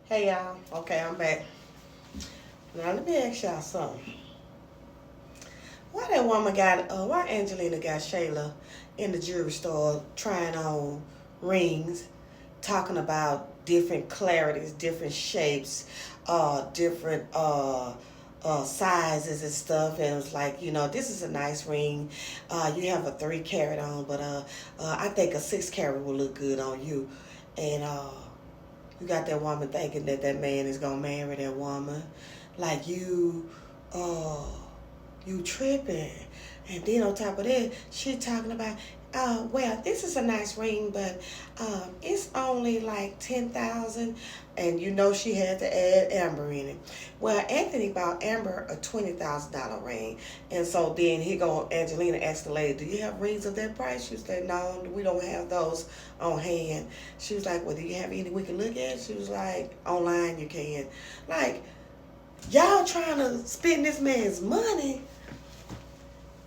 Hey y'all, okay, I'm back. Now let me ask y'all something. Why Angelina got Shayla in the jewelry store trying on rings, talking about different clarities, different shapes, different sizes and stuff. And it was like, this is a nice ring. You have a 3 carat on, but I think a 6 carat will look good on you. And you got that woman thinking that that man is gonna marry that woman, like uh, you tripping. And then on top of that, she talking about, well, this is a nice ring, but it's only like 10,000, and she had to add Amber in it. Well, Anthony bought Amber a $20,000 ring, and so then Angelina asked the lady, "Do you have rings of that price?" She said, "No, we don't have those on hand." She was like, "Well, do you have any we can look at?" She was like, "Online you can." Like, y'all trying to spend this man's money,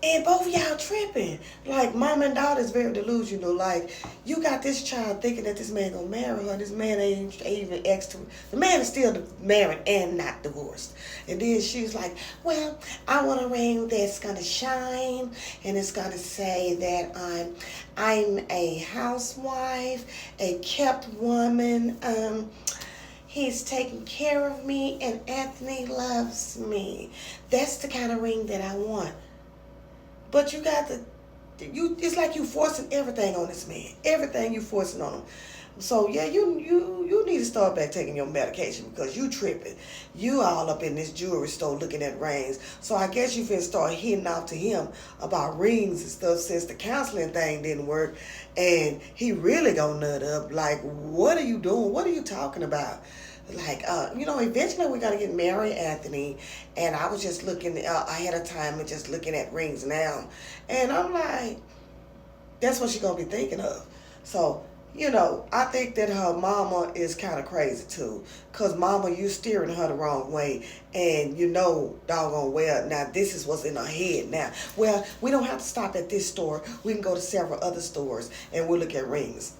and both of y'all tripping. Like, mom and daughter is very delusional. Like, you got this child thinking that this man gonna marry her. This man ain't even asked to. The man is still married and not divorced. And then she's like, "Well, I want a ring that's gonna shine, and it's gonna say that I'm a housewife, a kept woman. He's taking care of me, and Anthony loves me. That's the kind of ring that I want." But it's like you forcing everything on this man. Everything you forcing on him. So yeah, you need to start back taking your medication because you tripping. You all up in this jewelry store looking at rings. So I guess you finna start hitting out to him about rings and stuff since the counseling thing didn't work, and he really gonna nut up. Like, what are you doing? What are you talking about? Like, eventually we're gonna get married, Anthony. And I was just looking ahead of time and just looking at rings now, and I'm like, that's what she's gonna be thinking of. So, I think that her mama is kind of crazy too, cause mama, you steering her the wrong way, and doggone well, now this is what's in her head now. Well, we don't have to stop at this store. We can go to several other stores and we'll look at rings.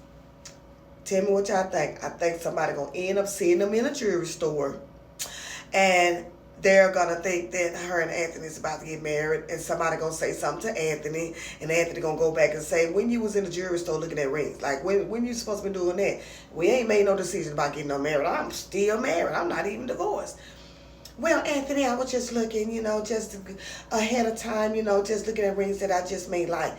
Tell me what y'all think. I think somebody gonna end up seeing them in a jewelry store, and they're gonna think that her and Anthony is about to get married, and somebody gonna say something to Anthony, and Anthony gonna go back and say, "When you was in the jewelry store looking at rings, like when you supposed to be doing that? We ain't made no decision about getting no married. I'm still married. I'm not even divorced." Well, Anthony, I was just looking, just ahead of time, just looking at rings that I just made like.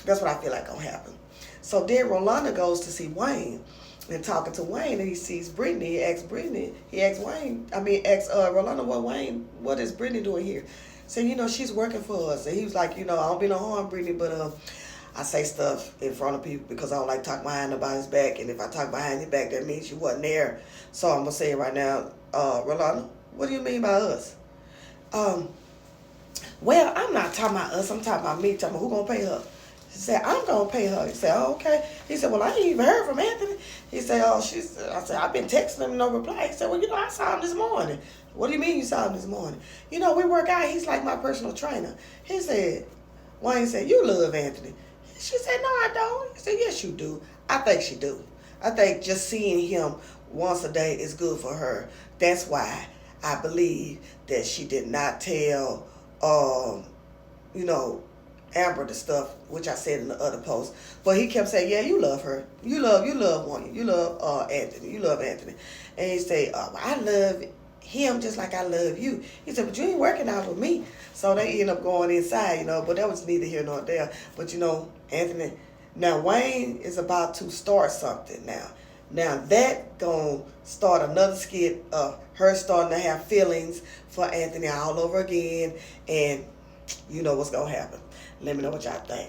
That's what I feel like gonna happen. So then Rolanda goes to see Wayne and talking to Wayne, and he sees Brittany. He asks Rolanda, what is Brittany doing here? So, she's working for us. And he was like, I don't be no harm, Brittany, but I say stuff in front of people because I don't like talking behind nobody's back. And if I talk behind your back, that means you wasn't there. So I'm going to say it right now. Rolanda, what do you mean by us? Well, I'm not talking about us. I'm talking about me. Talking about who going to pay her. She said, "I'm going to pay her." He said, "Oh, okay." He said, "Well, I ain't even heard from Anthony." He said, "Oh, I said, "I've been texting him, no reply." He said, "Well, I saw him this morning." "What do you mean you saw him this morning?" "We work out. He's like my personal trainer." He said, Wayne said, "You love Anthony." She said, "No, I don't." He said, "Yes, you do." I think she do. I think just seeing him once a day is good for her. That's why I believe that she did not tell, you know, Amber the stuff, which I said in the other post. But he kept saying, "Yeah, you love her. You love Wayne. You love Anthony. You love Anthony." And he said, "I love him just like I love you." He said, "But you ain't working out with me." So they end up going inside, but that was neither here nor there. But Anthony, now Wayne is about to start something now. Now that gonna start another skit of her starting to have feelings for Anthony all over again, and you know what's gonna happen. Let me know what y'all think.